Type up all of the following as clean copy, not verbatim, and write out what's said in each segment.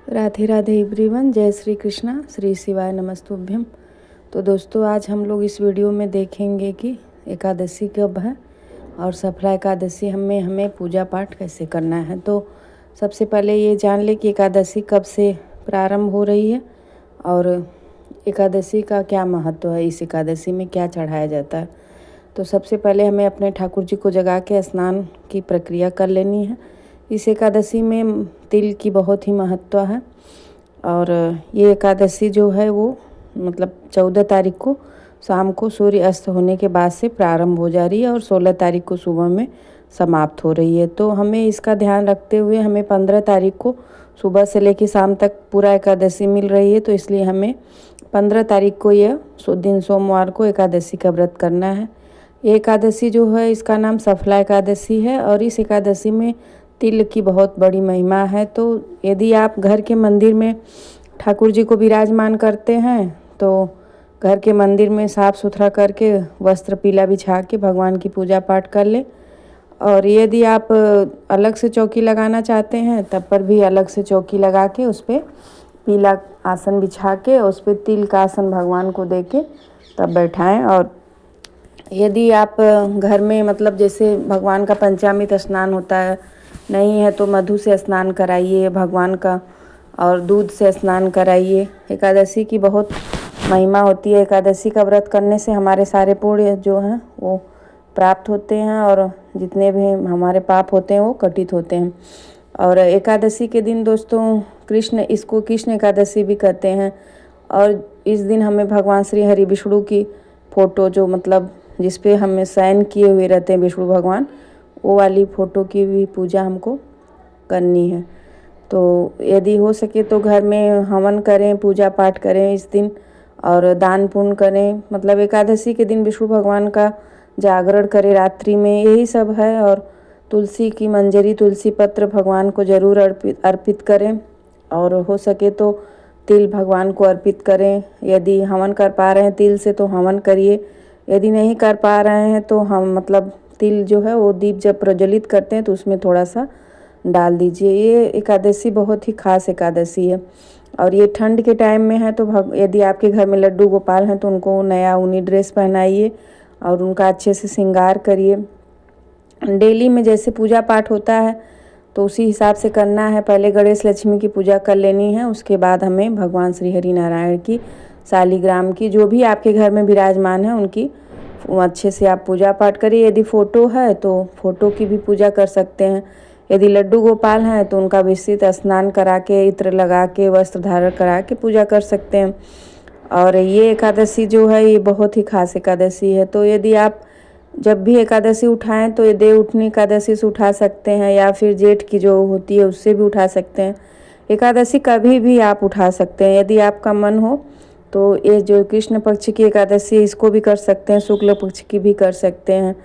Radhe Radhe everyone. जय श्री कृष्णा, श्री शिवाय नमस्तुभ्यम। तो दोस्तों, आज हम लोग इस वीडियो में देखेंगे कि एकादशी कब है और सफला एकादशी हमें पूजा पाठ कैसे करना है। तो सबसे पहले ये जान ले कि एकादशी कब से प्रारंभ हो रही है और एकादशी का क्या महत्व है, इस एकादशी में क्या चढ़ाया जाता है। तो सबसे पहले हमें अपने ठाकुर जी को जगा के स्नान की प्रक्रिया कर लेनी है। इस एकादशी में तिल की बहुत ही महत्व है और ये एकादशी जो है वो मतलब 14 तारीख को शाम को सूर्य अस्त होने के बाद से प्रारंभ हो जा रही है और 16 तारीख को सुबह में समाप्त हो रही है। तो हमें इसका ध्यान रखते हुए हमें 15 तारीख को सुबह से लेकर शाम तक पूरा एकादशी मिल रही है। तो इसलिए हमें 15 तारीख को यह दिन सोमवार को एकादशी का व्रत करना है। ये एकादशी जो है इसका नाम सफला एकादशी है और इस एकादशी में तिल की बहुत बड़ी महिमा है। तो यदि आप घर के मंदिर में ठाकुर जी को विराजमान करते हैं तो घर के मंदिर में साफ़ सुथरा करके वस्त्र पीला बिछा के भगवान की पूजा पाठ कर ले। और यदि आप अलग से चौकी लगाना चाहते हैं तब पर भी अलग से चौकी लगा के उस पर पीला आसन बिछा के उस पर तिल का आसन भगवान को दे के तब बैठाएं। और यदि आप घर में मतलब जैसे भगवान का पंचामृत स्नान होता है नहीं है तो मधु से स्नान कराइए भगवान का और दूध से स्नान कराइए। एकादशी की बहुत महिमा होती है। एकादशी का व्रत करने से हमारे सारे पुण्य जो हैं वो प्राप्त होते हैं और जितने भी हमारे पाप होते हैं वो कटित होते हैं। और एकादशी के दिन दोस्तों इसको कृष्ण एकादशी भी कहते हैं। और इस दिन हमें भगवान श्री हरि विष्णु की फ़ोटो जो मतलब जिस पे हमें शयन किए हुए रहते हैं विष्णु भगवान, वो वाली फ़ोटो की भी पूजा हमको करनी है। तो यदि हो सके तो घर में हवन करें, पूजा पाठ करें इस दिन और दान पुण्य करें। मतलब एकादशी के दिन विष्णु भगवान का जागरण करें रात्रि में, यही सब है। और तुलसी की मंजरी, तुलसी पत्र भगवान को ज़रूर अर्पित करें और हो सके तो तिल भगवान को अर्पित करें। यदि हवन कर पा रहे हैं तिल से तो हवन करिए, यदि नहीं कर पा रहे हैं तो हम मतलब तिल जो है वो दीप जब प्रज्वलित करते हैं तो उसमें थोड़ा सा डाल दीजिए। ये एकादशी बहुत ही खास एकादशी है और ये ठंड के टाइम में है। तो यदि आपके घर में लड्डू गोपाल हैं तो उनको नया ऊनी ड्रेस पहनाइए और उनका अच्छे से श्रृंगार करिए। डेली में जैसे पूजा पाठ होता है तो उसी हिसाब से करना है। पहले गणेश लक्ष्मी की पूजा कर लेनी है, उसके बाद हमें भगवान श्री हरि नारायण की, शालिग्राम की, जो भी आपके घर में विराजमान है उनकी अच्छे से आप पूजा पाठ करिए। यदि फ़ोटो है तो फ़ोटो की भी पूजा कर सकते हैं। यदि लड्डू गोपाल हैं तो उनका विस्तृत स्नान करा के, इत्र लगा के, वस्त्र धारण करा के पूजा कर सकते हैं। और ये एकादशी जो है ये बहुत ही खास एकादशी है। तो यदि आप जब भी एकादशी उठाएं तो ये देव उठनी एकादशी से उठा सकते हैं या फिर जेठ की जो होती है उससे भी उठा सकते हैं। एकादशी कभी भी आप उठा सकते हैं यदि आपका मन हो। तो ये जो कृष्ण पक्ष की एकादशी है इसको भी कर सकते हैं, शुक्ल पक्ष की भी कर सकते हैं।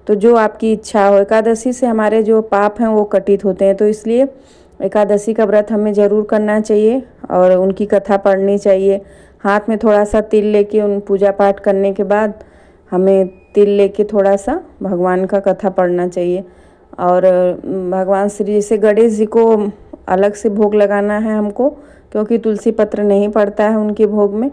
तो जो आपकी इच्छा हो। एकादशी से हमारे जो पाप हैं वो कटित होते हैं। तो इसलिए एकादशी का व्रत हमें ज़रूर करना चाहिए और उनकी कथा पढ़नी चाहिए। हाथ में थोड़ा सा तिल लेके उन पूजा पाठ करने के बाद हमें तिल लेके थोड़ा सा भगवान का कथा पढ़ना चाहिए। और भगवान श्री जैसे गणेश जी को अलग से भोग लगाना है हमको, क्योंकि तुलसी पत्र नहीं पड़ता है उनके भोग में,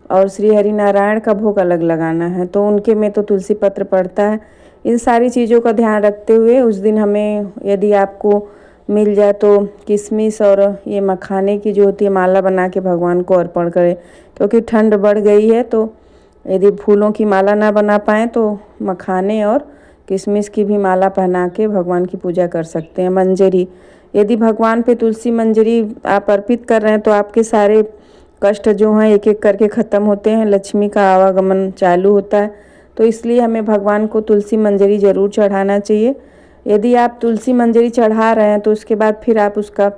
और श्री हरि नारायण का भोग अलग लगाना है तो उनके में तो तुलसी पत्र पड़ता है। इन सारी चीज़ों का ध्यान रखते हुए उस दिन हमें यदि आपको मिल जाए तो किशमिश और ये मखाने की जो होती है माला बना के भगवान को अर्पण करें। क्योंकि ठंड बढ़ गई है तो यदि फूलों की माला ना बना पाएँ तो मखाने और किशमिश की भी माला पहना के भगवान की पूजा कर सकते हैं। मंजरी, यदि भगवान पे तुलसी मंजरी आप अर्पित कर रहे हैं तो आपके सारे कष्ट जो हैं एक एक करके ख़त्म होते हैं, लक्ष्मी का आवागमन चालू होता है। तो इसलिए हमें भगवान को तुलसी मंजरी ज़रूर चढ़ाना चाहिए। यदि आप तुलसी मंजरी चढ़ा रहे हैं तो उसके बाद फिर आप उसका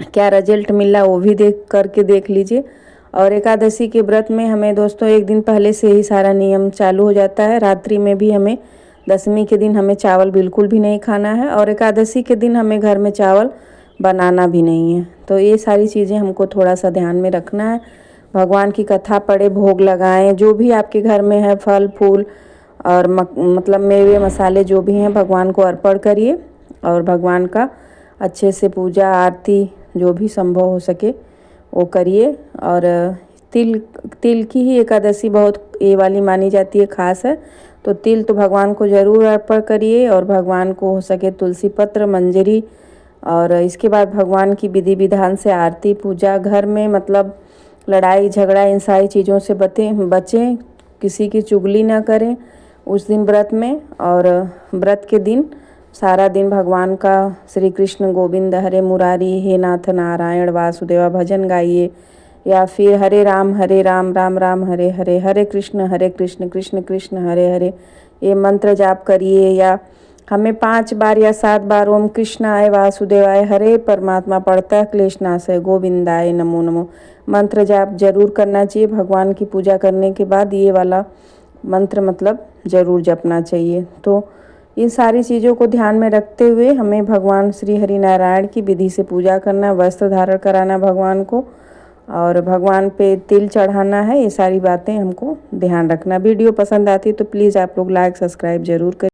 क्या रिजल्ट मिला वो भी देख लीजिए। और एकादशी के व्रत में हमें दोस्तों एक दिन पहले से ही सारा नियम चालू हो जाता है। रात्रि में भी हमें दशमी के दिन हमें चावल बिल्कुल भी नहीं खाना है और एकादशी के दिन हमें घर में चावल बनाना भी नहीं है। तो ये सारी चीज़ें हमको थोड़ा सा ध्यान में रखना है। भगवान की कथा पढ़े, भोग लगाएं, जो भी आपके घर में है फल फूल और मतलब मेवे मसाले जो भी हैं भगवान को अर्पण करिए और भगवान का अच्छे से पूजा आरती जो भी संभव हो सके वो करिए। और तिल की ही एकादशी बहुत ये वाली मानी जाती है, खास है। तो तिल तो भगवान को ज़रूर अर्पण करिए, और भगवान को हो सके तुलसी पत्र, मंजरी, और इसके बाद भगवान की विधि विधान से आरती पूजा। घर में मतलब लड़ाई झगड़ा इन सारी चीज़ों से बचें, किसी की चुगली ना करें उस दिन व्रत में। और व्रत के दिन सारा दिन भगवान का श्री कृष्ण गोविंद हरे मुरारी हे नाथ नारायण वासुदेवा भजन गाइए, या फिर हरे राम राम राम हरे हरे, हरे कृष्ण कृष्ण कृष्ण हरे हरे ये मंत्र जाप करिए। या हमें 5 बार या 7 बार ओम कृष्णाय वासुदेवाय हरे परमात्मा पढ़ता क्लेशनाशय गोविंदाय नमो नमो मंत्र जाप जरूर करना चाहिए। भगवान की पूजा करने के बाद ये वाला मंत्र मतलब ज़रूर जपना चाहिए। तो इन सारी चीज़ों को ध्यान में रखते हुए हमें भगवान श्री हरि नारायण की विधि से पूजा करना, वस्त्र धारण कराना भगवान को, और भगवान पे तिल चढ़ाना है। ये सारी बातें हमको ध्यान रखना। वीडियो पसंद आती है तो प्लीज़ आप लोग लाइक सब्सक्राइब जरूर करें।